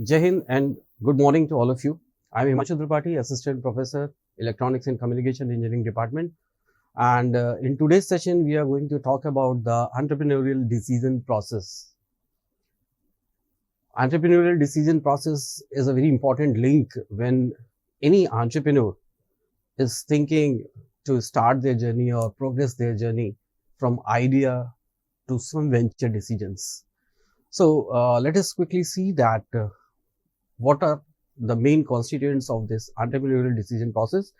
Jai Hind and good morning to all of you. I'm Himanshu Tripathi, Assistant Professor, Electronics and Communication Engineering Department. And in today's session, we are going to talk about the entrepreneurial decision process. Entrepreneurial decision process is a very important link when any entrepreneur is thinking to start their journey or progress their journey from idea to some venture decisions. So let us quickly see that what are the main constituents of this entrepreneurial decision process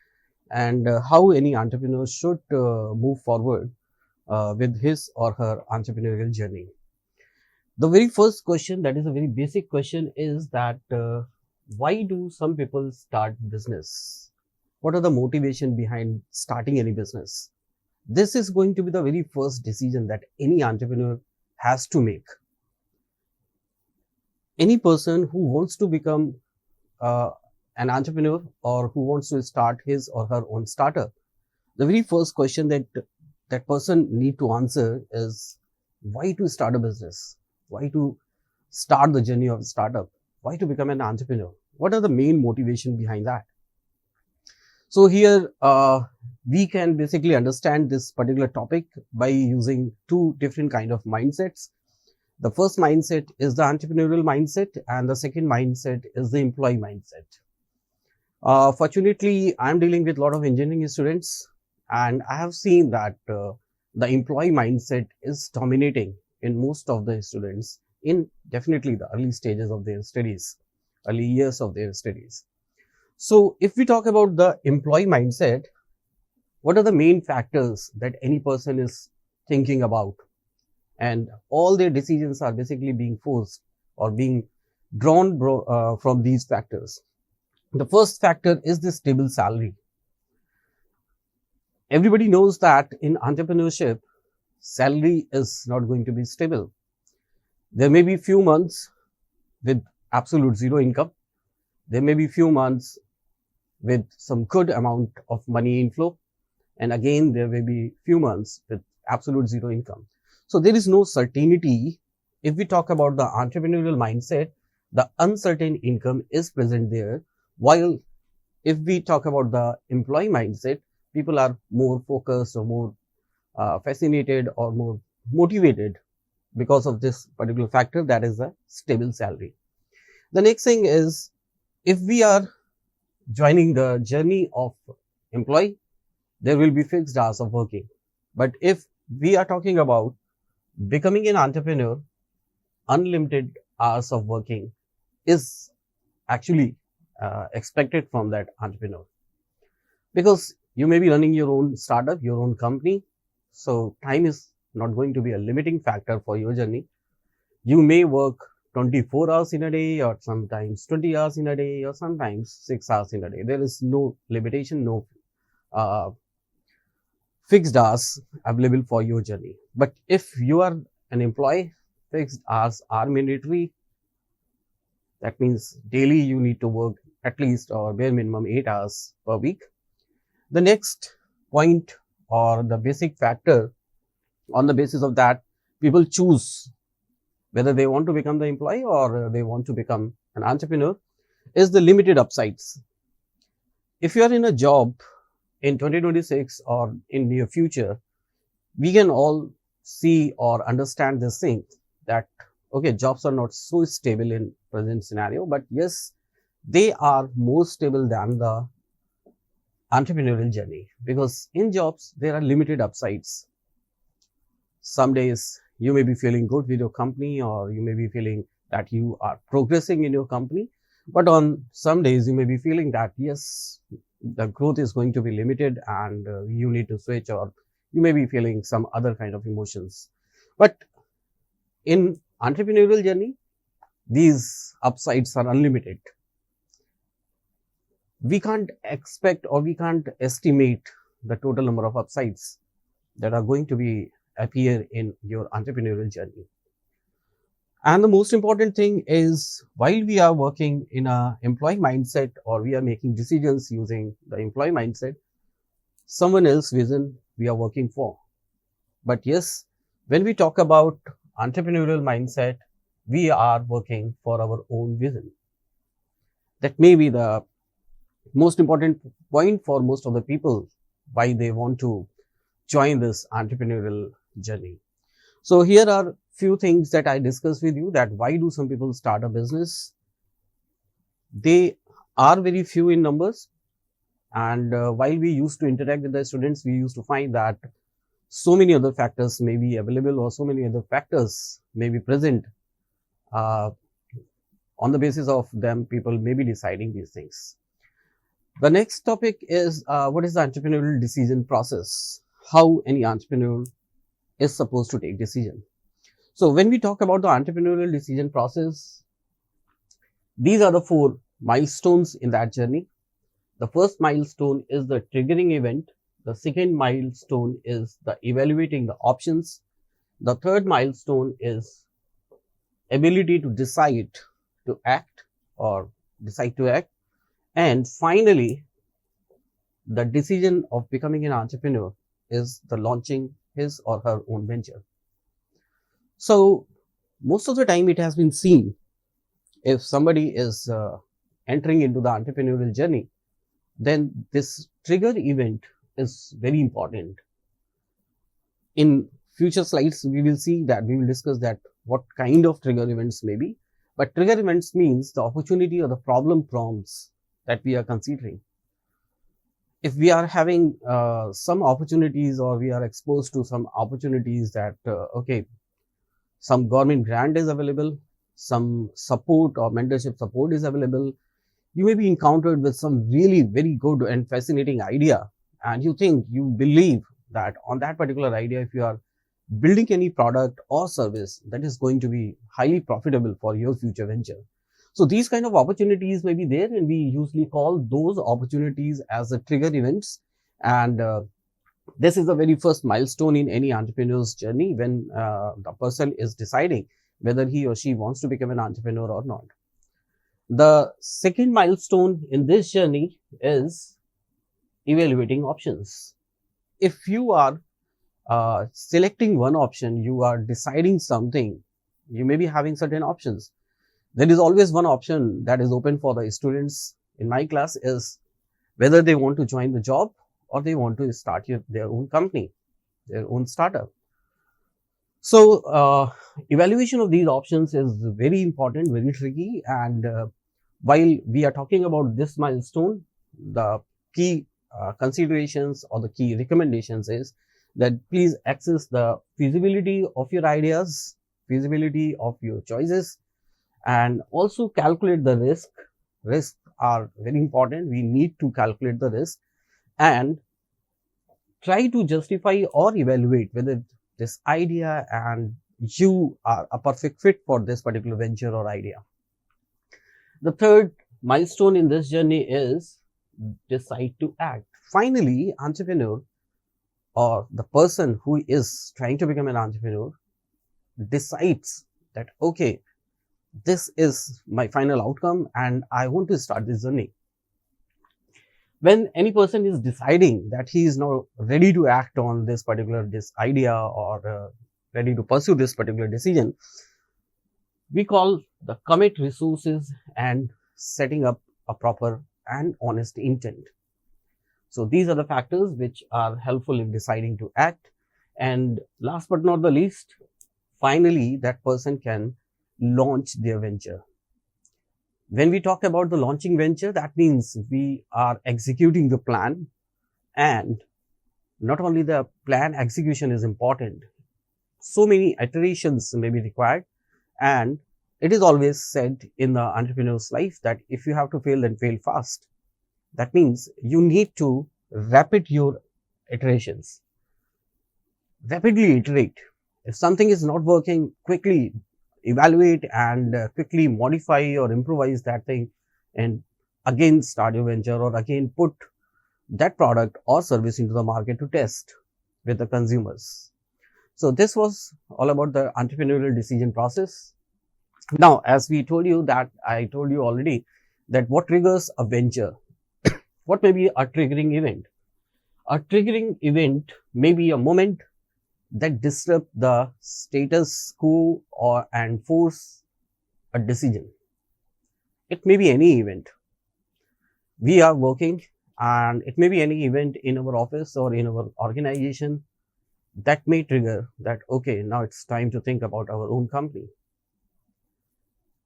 and how any entrepreneur should move forward with his or her entrepreneurial journey. The very first question, that is a very basic question, is that why do some people start business? What are the motivation behind starting any business? This is going to be the very first decision that any entrepreneur has to make. Any person who wants to become an entrepreneur or who wants to start his or her own startup, the very first question that that person need to answer is why to start a business, why to start the journey of a startup, why to become an entrepreneur, what are the main motivation behind that. So here we can basically understand this particular topic by using two different kind of mindsets. The first mindset is the entrepreneurial mindset and the second mindset is the employee mindset. Fortunately, I'm dealing with a lot of engineering students and I have seen that the employee mindset is dominating in most of the students in definitely the early stages of their studies, early years of their studies. So if we talk about the employee mindset, what are the main factors that any person is thinking about? And all their decisions are basically being forced or being drawn from these factors. The first factor is the stable salary. Everybody knows that in entrepreneurship, salary is not going to be stable. There may be few months with absolute zero income. There may be few months with some good amount of money inflow. And again, there may be few months with absolute zero income. So there is no certainty. If we talk about the entrepreneurial mindset, the uncertain income is present there. While if we talk about the employee mindset, people are more focused or more fascinated or more motivated because of this particular factor, that is the stable salary. The next thing is, if we are joining the journey of employee, there will be fixed hours of working. But if we are talking about becoming an entrepreneur, unlimited hours of working is actually expected from that entrepreneur, because you may be running your own startup, your own company. So time is not going to be a limiting factor for your journey. You may work 24 hours in a day or sometimes 20 hours in a day or sometimes 6 hours in a day. There is no limitation, no fixed hours available for your journey. But if you are an employee, fixed hours are mandatory. That means daily you need to work at least or bare minimum 8 hours per week. The next point or the basic factor, on the basis of that, people choose whether they want to become the employee or they want to become an entrepreneur, is the limited upsides. If you are in a job in 2026 or in near future, we can all see or understand this thing that, okay, jobs are not so stable in present scenario, but yes, they are more stable than the entrepreneurial journey, because in jobs, there are limited upsides. Some days you may be feeling good with your company or you may be feeling that you are progressing in your company. But on some days you may be feeling that, yes, the growth is going to be limited and you need to switch, or you may be feeling some other kind of emotions. But in entrepreneurial journey, these upsides are unlimited. We can't expect or we can't estimate the total number of upsides that are going to be appear in your entrepreneurial journey. And the most important thing is, while we are working in a employee mindset or we are making decisions using the employee mindset, someone else's vision we are working for. But yes, when we talk about entrepreneurial mindset, we are working for our own vision. That may be the most important point for most of the people why they want to join this entrepreneurial journey. So here are few things that I discussed with you, that why do some people start a business. They are very few in numbers, and while we used to interact with the students, we used to find that so many other factors may be available, or so many other factors may be present. On the basis of them, people may be deciding these things. The next topic is what is the entrepreneurial decision process? How any entrepreneur is supposed to take decision. So when we talk about the entrepreneurial decision process, these are the 4 milestones in that journey. The first milestone is the triggering event. The second milestone is the evaluating the options. The third milestone is ability to decide to act or decide to act. And finally, the decision of becoming an entrepreneur is the launching his or her own venture. So most of the time it has been seen, if somebody is entering into the entrepreneurial journey, then this trigger event is very important. In future slides, we will see that we will discuss that what kind of trigger events may be. But trigger events means the opportunity or the problem prompts that we are considering. If we are having some opportunities, or we are exposed to some opportunities that, okay, some government grant is available, some support or mentorship support is available, you may be encountered with some really very good and fascinating idea, and you believe that on that particular idea, if you are building any product or service, that is going to be highly profitable for your future venture. So these kind of opportunities may be there, and we usually call those opportunities as the trigger events. And this is the very first milestone in any entrepreneur's journey, when the person is deciding whether he or she wants to become an entrepreneur or not. The second milestone in this journey is evaluating options. If you are selecting one option, you are deciding something, you may be having certain options. There is always one option that is open for the students in my class, is whether they want to join the job or they want to start their own company, their own startup. So evaluation of these options is very important, very tricky. And while we are talking about this milestone, the key considerations or the key recommendations is that please assess the feasibility of your ideas, feasibility of your choices, and also calculate the risk. Risks are very important. We need to calculate the risk and try to justify or evaluate whether this idea and you are a perfect fit for this particular venture or idea. The third milestone in this journey is decide to act. Finally, entrepreneur or the person who is trying to become an entrepreneur decides that, okay, this is my final outcome and I want to start this journey. When any person is deciding that he is now ready to act on this particular idea or ready to pursue this particular decision, we call the commit resources and setting up a proper and honest intent. So these are the factors which are helpful in deciding to act. And last but not the least, finally, that person can launch their venture. When we talk about the launching venture, that means we are executing the plan, and not only the plan execution is important, so many iterations may be required. And it is always said in the entrepreneur's life that if you have to fail, then fail fast. That means you need to rapid your iterations, rapidly iterate. If something is not working, quickly evaluate and quickly modify or improvise that thing, and again start your venture, or again put that product or service into the market to test with the consumers. So this was all about the entrepreneurial decision process. Now, as we told you that, I told you already that what triggers a venture, what may be a triggering event? A triggering event may be a moment that disrupt the status quo and force a decision. It may be any event. we are working, and it may be any event in our office or in our organization that may trigger that, okay, now it's time to think about our own company.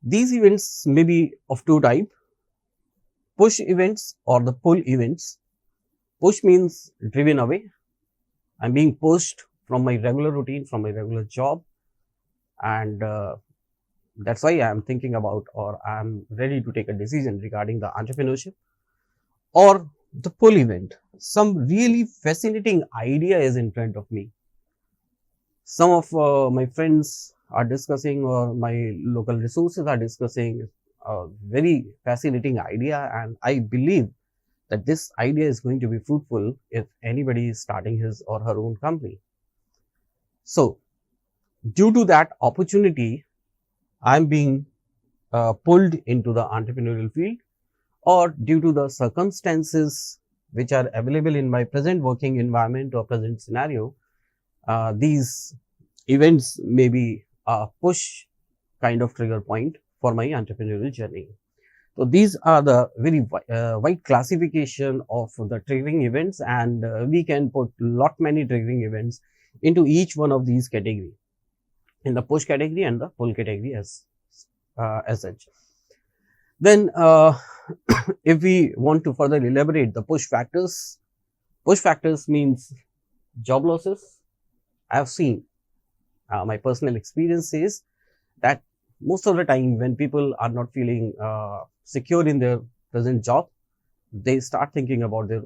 These events may be of two types: push events or the pull events. Push means driven away. I'm being pushed from my regular routine, from my regular job, and that's why I'm thinking about, or I'm ready to take a decision regarding the entrepreneurship. Or the pull event, some really fascinating idea is in front of me. Some of my friends are discussing, or my local resources are discussing a very fascinating idea, and I believe that this idea is going to be fruitful if anybody is starting his or her own company. So, due to that opportunity, I'm being pulled into the entrepreneurial field, or due to the circumstances which are available in my present working environment or present scenario, these events may be a push kind of trigger point for my entrepreneurial journey. So these are the very wide classification of the triggering events, and we can put lot many triggering events into each one of these category, in the push category and the pull category as such. Then if we want to further elaborate the push factors means job losses. I have seen, my personal experience says that most of the time when people are not feeling secure in their present job, they start thinking about their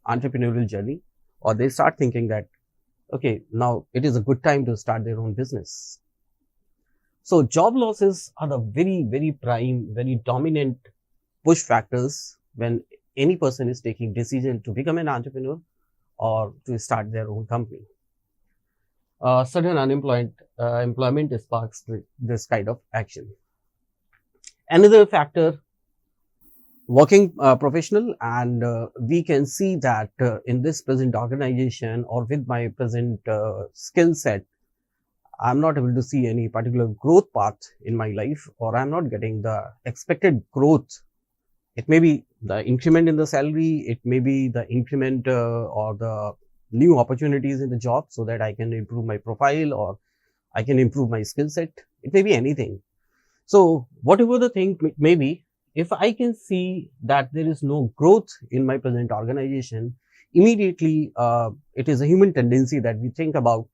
entrepreneurial journey, or they start thinking that, okay, now it is a good time to start their own business. So job losses are the very, very prime, very dominant push factors when any person is taking decision to become an entrepreneur or to start their own company. Sudden employment sparks this kind of action. Another factor, working professional, and we can see that in this present organization or with my present skill set, I'm not able to see any particular growth path in my life, or I'm not getting the expected growth. It may be the increment in the salary, it may be the increment or the new opportunities in the job so that I can improve my profile or I can improve my skill set. It may be anything. So whatever the thing may be, if I can see that there is no growth in my present organization, immediately it is a human tendency that we think about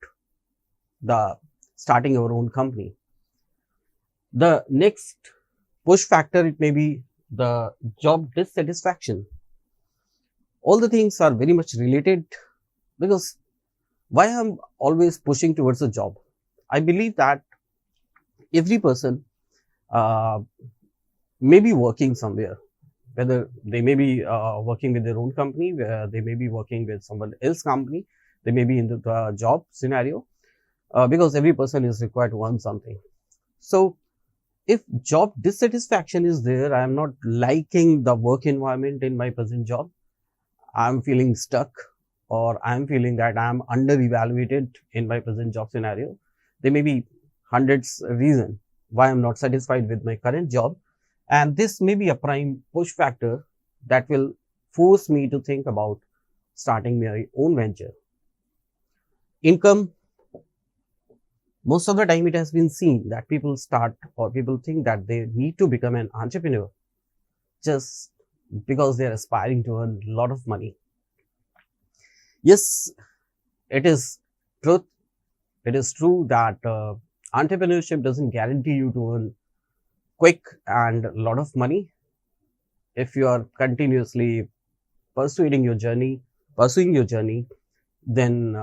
the starting our own company. The next push factor, it may be the job dissatisfaction. All the things are very much related, because why I'm always pushing towards a job? I believe that every person may be working somewhere, whether they may be working with their own company, where they may be working with someone else's company, they may be in the job scenario, because every person is required to earn something. So if job dissatisfaction is there, I am not liking the work environment in my present job, I am feeling stuck, or I am feeling that I am under evaluated in my present job scenario. There may be hundreds of reasons why I am not satisfied with my current job, and this may be a prime push factor that will force me to think about starting my own venture. Income. Most of the time it has been seen that people start, or people think that they need to become an entrepreneur just because they are aspiring to earn a lot of money. Yes, it is truth. It is true that entrepreneurship doesn't guarantee you to earn quick and a lot of money. If you are continuously pursuing your journey, then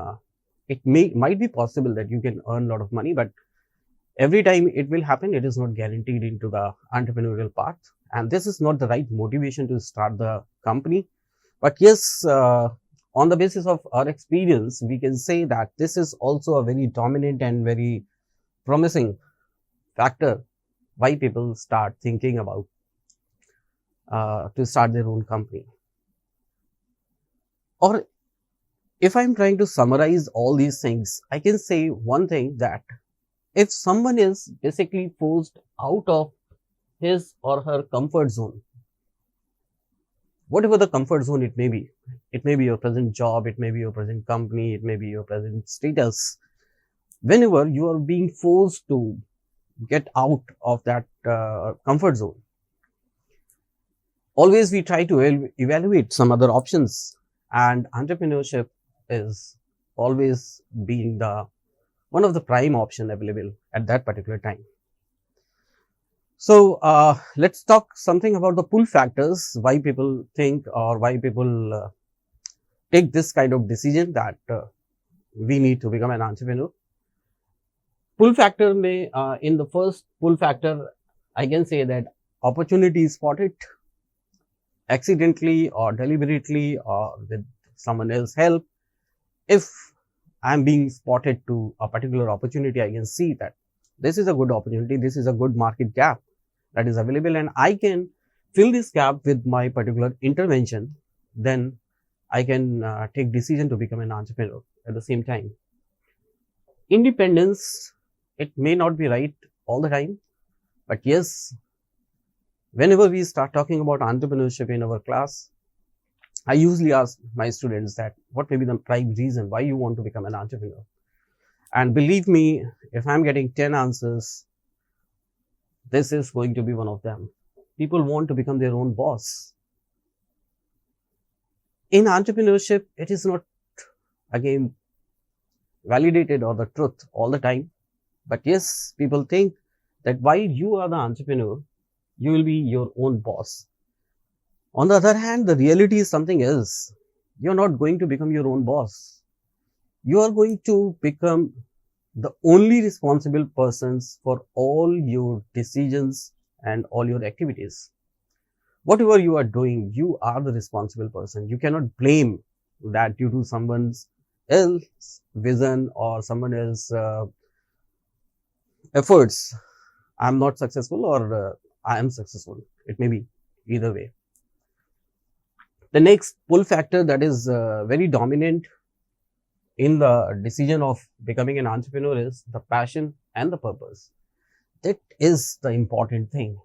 it might be possible that you can earn a lot of money, but every time it will happen, it is not guaranteed into the entrepreneurial path, and this is not the right motivation to start the company. But yes, on the basis of our experience, we can say that this is also a very dominant and very promising factor why people start thinking about to start their own company. Or if I'm trying to summarize all these things, I can say one thing, that if someone is basically forced out of his or her comfort zone, whatever the comfort zone it may be. It may be your present job, it may be your present company, it may be your present status. Whenever you are being forced to get out of that comfort zone, always we try to evaluate some other options, and entrepreneurship is always being the one of the prime option available at that particular time. So let's talk something about the pull factors, why people think or why people take this kind of decision that we need to become an entrepreneur. Pull factor may, in the first pull factor, I can say that opportunity is spotted accidentally or deliberately or with someone else's help. If I'm being spotted to a particular opportunity, I can see that this is a good opportunity, this is a good market gap that is available, and I can fill this gap with my particular intervention, then I can take decision to become an entrepreneur at the same time. Independence, it may not be right all the time, but yes, whenever we start talking about entrepreneurship in our class, I usually ask my students that what may be the prime reason why you want to become an entrepreneur. And believe me, if I'm getting 10 answers, this is going to be one of them. People want to become their own boss. In entrepreneurship, it is not, again, validated or the truth all the time. But yes, people think that while you are the entrepreneur, you will be your own boss. On the other hand, the reality is something else. You're not going to become your own boss. You are going to become the only responsible persons for all your decisions and all your activities. Whatever you are doing, you are the responsible person. You cannot blame that due to someone else's vision or someone else's efforts. I'm not successful or I am successful. It may be either way. The next pull factor that is very dominant in the decision of becoming an entrepreneur is the passion and the purpose. That is the important thing.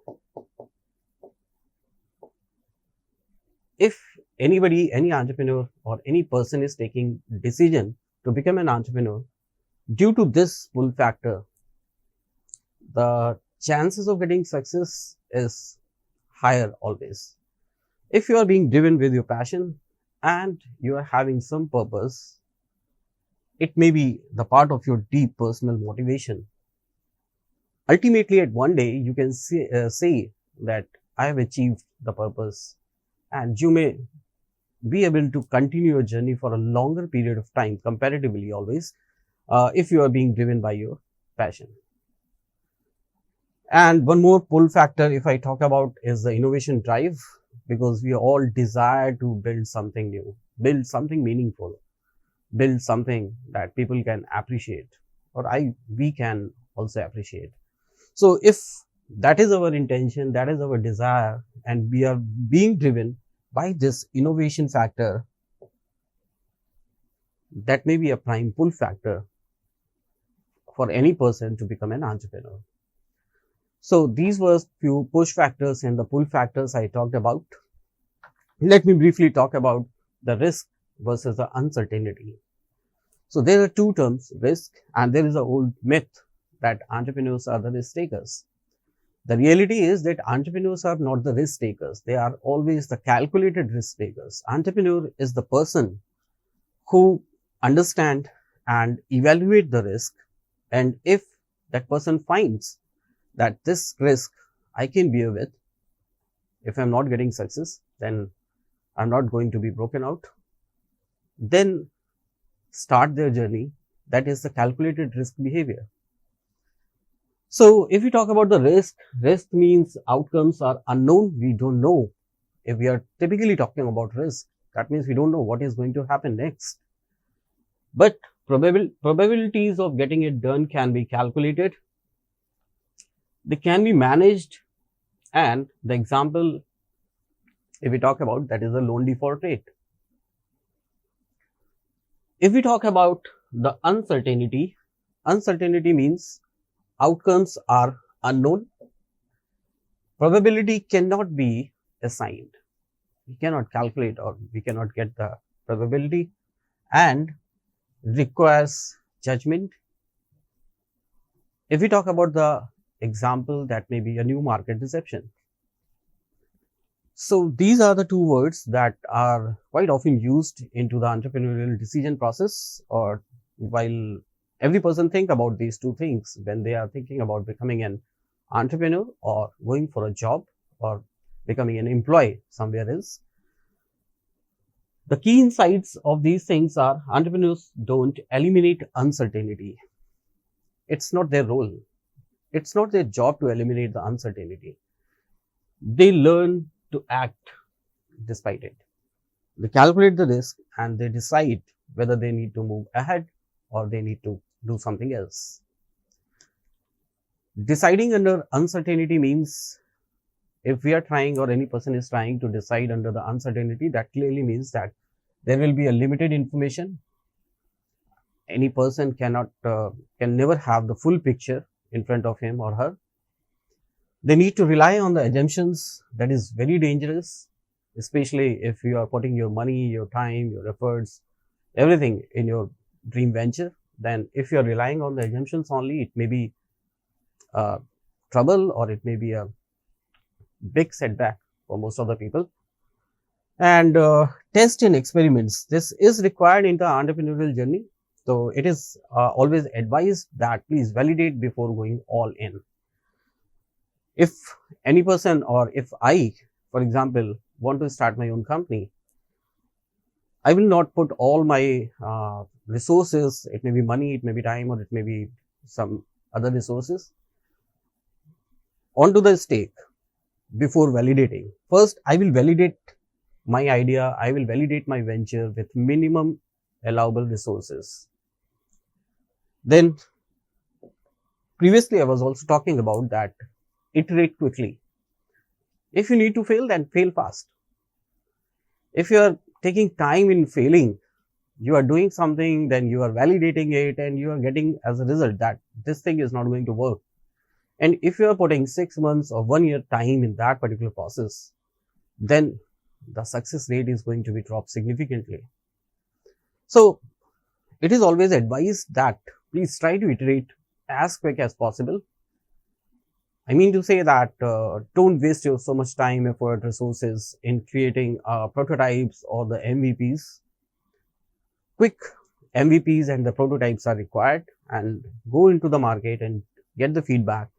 If anybody, any entrepreneur or any person is taking decision to become an entrepreneur, due to this pull factor, the chances of getting success is higher always. If you are being driven with your passion and you are having some purpose, it may be the part of your deep personal motivation. Ultimately, at one day, you can say that I have achieved the purpose, and you may be able to continue your journey for a longer period of time, comparatively always, if you are being driven by your passion. And one more pull factor, if I talk about, is the innovation drive, because we all desire to build something new, build something meaningful, build something that people can appreciate, or we can also appreciate. So if that is our intention, that is our desire, and we are being driven by this innovation factor, that may be a prime pull factor for any person to become an entrepreneur. So these were few push factors and the pull factors I talked about. Let me briefly talk about the risk versus the uncertainty. So there are two terms, risk, and there is an old myth that entrepreneurs are the risk takers. The reality is that entrepreneurs are not the risk takers. They are always the calculated risk takers. Entrepreneur is the person who understand and evaluate the risk, and if that person finds that this risk I can bear with, if I'm not getting success, then I'm not going to be broken out, then start their journey. That is the calculated risk behavior. So if we talk about the risk means outcomes are unknown. We don't know. If we are typically talking about risk, that means we don't know what is going to happen next. But probabilities of getting it done can be calculated. They can be managed, and the example, if we talk about, that is the loan default rate. If we talk about the uncertainty means outcomes are unknown. Probability cannot be assigned. we cannot calculate or we cannot get the probability, and requires judgment. If we talk about the example, that may be a new market deception. So these are the two words that are quite often used into the entrepreneurial decision process, or while every person think about these two things when they are thinking about becoming an entrepreneur or going for a job or becoming an employee somewhere else. The key insights of these things are: entrepreneurs don't eliminate uncertainty. It's not their role. It's not their job to eliminate the uncertainty. They learn to act despite it. They calculate the risk and they decide whether they need to move ahead or they need to do something else. Deciding under uncertainty means, if we are trying or any person is trying to decide under the uncertainty, that clearly means that there will be a limited information. Any person can never have the full picture in front of him or her. They need to rely on the assumptions. That is very dangerous, especially if you are putting your money, your time, your efforts, everything in your dream venture. Then if you are relying on the assumptions only, it may be trouble, or it may be a big setback for most of the people. And test and experiments. This is required in the entrepreneurial journey. So it is always advised that please validate before going all in. If any person, or if I, for example, want to start my own company, I will not put all my resources, it may be money, it may be time, or it may be some other resources, onto the stake before validating. First, I will validate my idea, I will validate my venture with minimum allowable resources. Then, previously I was also talking about that iterate quickly. If you need to fail, then fail fast. If you are taking time in failing, you are doing something, then you are validating it and you are getting as a result that this thing is not going to work. And if you are putting 6 months or 1 year time in that particular process, then the success rate is going to be dropped significantly. So it is always advised that please try to iterate as quick as possible. I mean to say that don't waste your so much time, effort, resources in creating prototypes or the MVPs. Quick MVPs and the prototypes are required, and go into the market and get the feedback.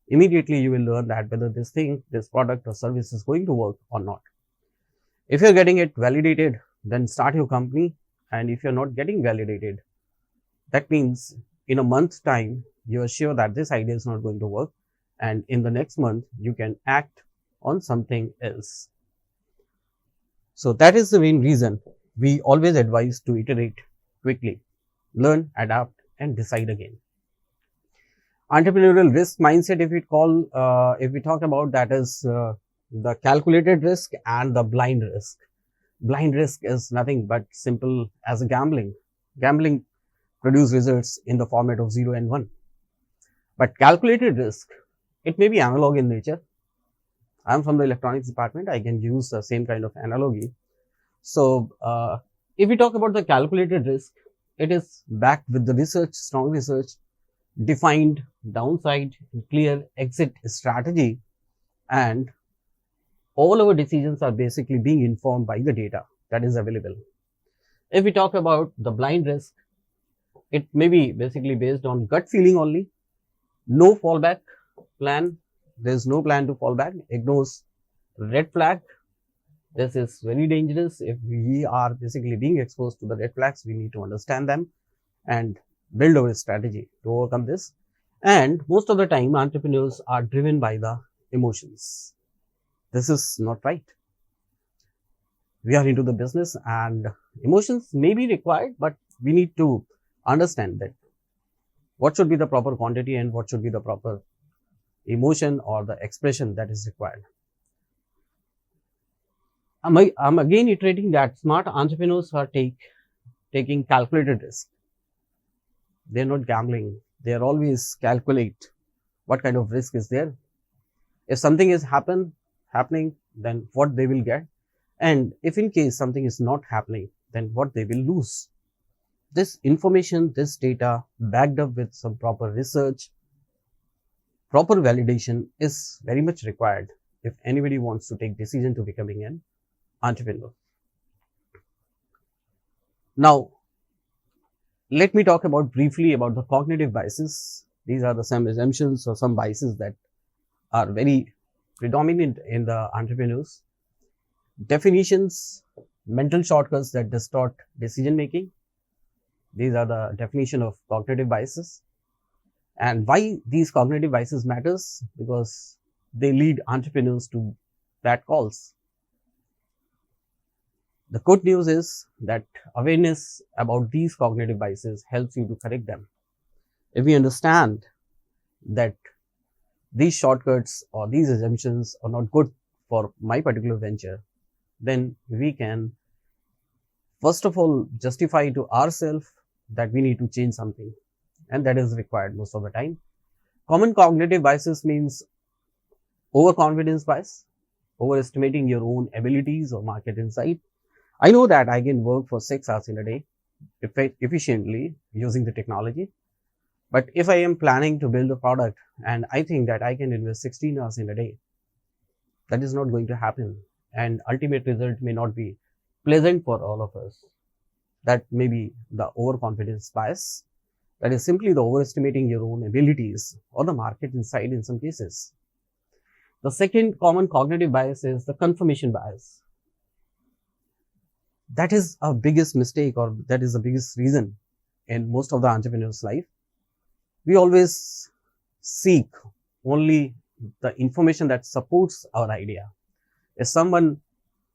Immediately you will learn that whether this thing, this product or service is going to work or not. If you're getting it validated, then start your company. And if you're not getting validated, that means in a month's time, you are sure that this idea is not going to work. And in the next month, you can act on something else. So that is the main reason we always advise to iterate quickly, learn, adapt, and decide again. Entrepreneurial risk mindset, if we talk about, that is the calculated risk and the blind risk. Blind risk is nothing but simple as a gambling. Gambling produces results in the format of 0 and 1. But calculated risk, it may be analog in nature. I am from the electronics department. I can use the same kind of analogy. So, if we talk about the calculated risk, it is backed with the research, strong research, defined downside, clear exit strategy, and all our decisions are basically being informed by the data that is available. If we talk about the blind risk, it may be basically based on gut feeling only, no fallback plan. There is no plan to fall back, ignores red flag. This is very dangerous. If we are basically being exposed to the red flags, we need to understand them and build our strategy to overcome this. And most of the time, entrepreneurs are driven by the emotions. This is not right. We are into the business and emotions may be required, but we need to understand that what should be the proper quantity and what should be the proper emotion or the expression that is required. I'm again iterating that smart entrepreneurs are taking calculated risk. They're not gambling. They are always calculate what kind of risk is there. If something is happening, then what they will get, And if in case something is not happening, then what they will lose. This information, this data backed up with some proper research, proper validation is very much required if anybody wants to take decision to becoming an entrepreneur. Now, let me talk about briefly about the cognitive biases. These are the some assumptions or some biases that are very predominant in the entrepreneurs. Definitions, mental shortcuts that distort decision making. These are the definition of cognitive biases. And why these cognitive biases matters? Because they lead entrepreneurs to bad calls. The good news is that awareness about these cognitive biases helps you to correct them. If we understand that these shortcuts or these assumptions are not good for my particular venture, then we can first of all justify to ourselves that we need to change something, and that is required most of the time. Common cognitive biases means overconfidence bias, overestimating your own abilities or market insight. I know that I can work for 6 hours in a day efficiently using the technology, but if I am planning to build a product and I think that I can invest 16 hours in a day, that is not going to happen, and ultimate result may not be pleasant for all of us. That may be the overconfidence bias. That is simply the overestimating your own abilities or the market insight in some cases. The second common cognitive bias is the confirmation bias. That is our biggest mistake, or that is the biggest reason in most of the entrepreneurs' life. We always seek only the information that supports our idea. If someone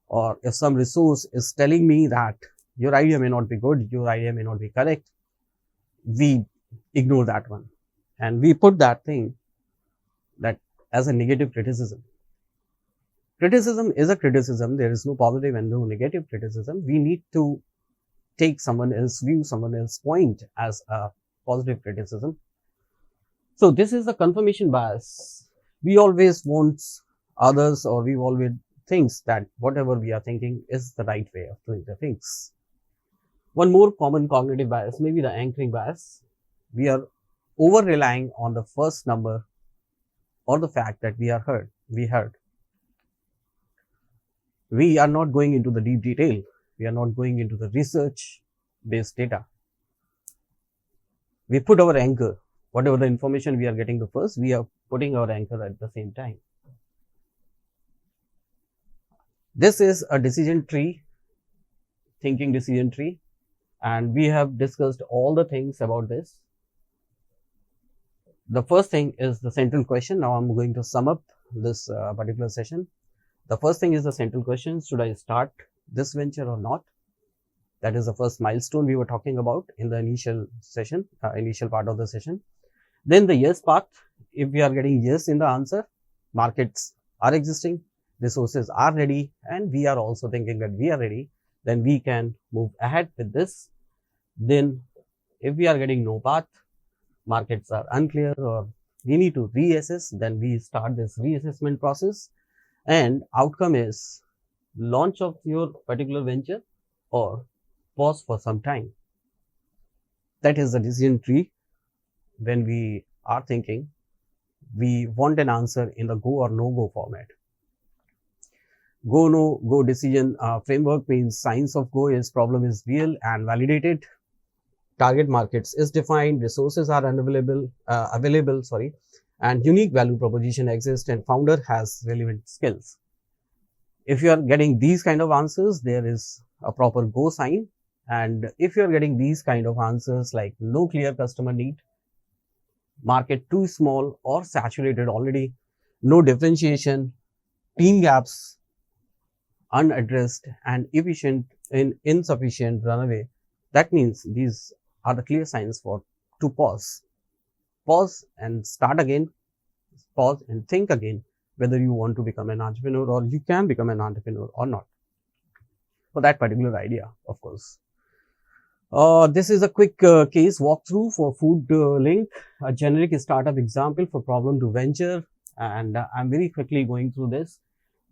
or if some resource is telling me that your idea may not be good, your idea may not be correct, we ignore that one and we put that thing that as a negative criticism. Criticism is a criticism. There is no positive and no negative criticism. We need to take someone else's view, someone else's point as a positive criticism. So this is the confirmation bias. We always want others, or we always think that whatever we are thinking is the right way of doing the things. One more common cognitive bias may be the anchoring bias. We are over relying on the first number or the fact that we heard. We are not going into the deep detail. We are not going into the research based data. We put our anchor, whatever the information we are getting the first, we are putting our anchor at the same time. This is a decision tree, thinking decision tree, and we have discussed all the things about this. The first thing is the central question. Now I'm going to sum up this particular session. The first thing is the central question: should I start this venture or not? That is the first milestone we were talking about in the initial session, initial part of the session. Then the yes part. If we are getting yes in the answer, markets are existing, resources are ready, and we are also thinking that we are ready, then we can move ahead with this. Then if we are getting no path, markets are unclear, or we need to reassess, then we start this reassessment process, and outcome is launch of your particular venture or pause for some time. That is the decision tree. When we are thinking, we want an answer in the go or no go format. Go, no go decision framework means science of go is problem is real and validated, target markets is defined, resources are available, and unique value proposition exists, and founder has relevant skills. If you are getting these kind of answers, there is a proper go sign. And if you are getting these kind of answers like no clear customer need, market too small or saturated already, no differentiation, team gaps unaddressed, and insufficient runaway, that means these are the clear signs for to pause. Pause and start again, pause and think again whether you want to become an entrepreneur or you can become an entrepreneur or not, for that particular idea, of course. This is a quick case walkthrough for Food Link, a generic startup example for problem to venture, and I'm very quickly going through this.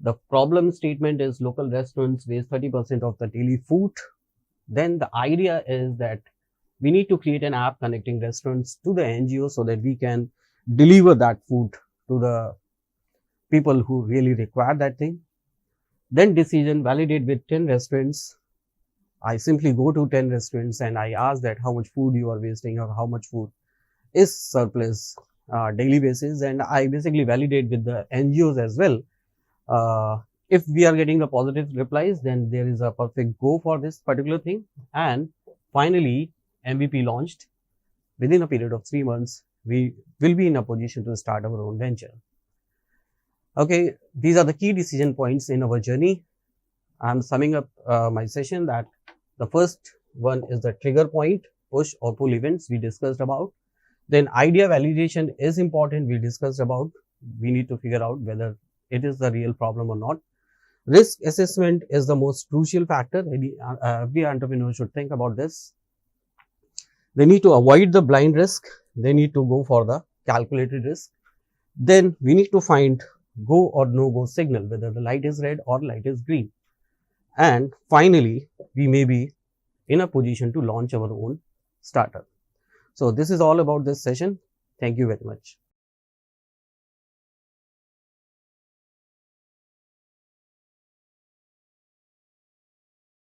The problem statement is local restaurants waste 30% of the daily food. Then the idea is that we need to create an app connecting restaurants to the NGO so that we can deliver that food to the people who really require that thing. Then decision, validate with 10 restaurants. I simply go to 10 restaurants and I ask that how much food you are wasting or how much food is surplus daily basis, and I basically validate with the NGOs as well. If we are getting the positive replies, then there is a perfect go for this particular thing. And finally, MVP launched. Within a period of 3 months, we will be in a position to start our own venture. Okay, these are the key decision points in our journey. I'm summing up my session that the first one is the trigger point, push or pull events we discussed about. Then idea validation is important, we discussed about. We need to figure out whether it is the real problem or not. Risk assessment is the most crucial factor. Every entrepreneur should think about this. They need to avoid the blind risk. They need to go for the calculated risk. Then we need to find go or no go signal, whether the light is red or light is green. And finally, we may be in a position to launch our own startup. So this is all about this session. Thank you very much.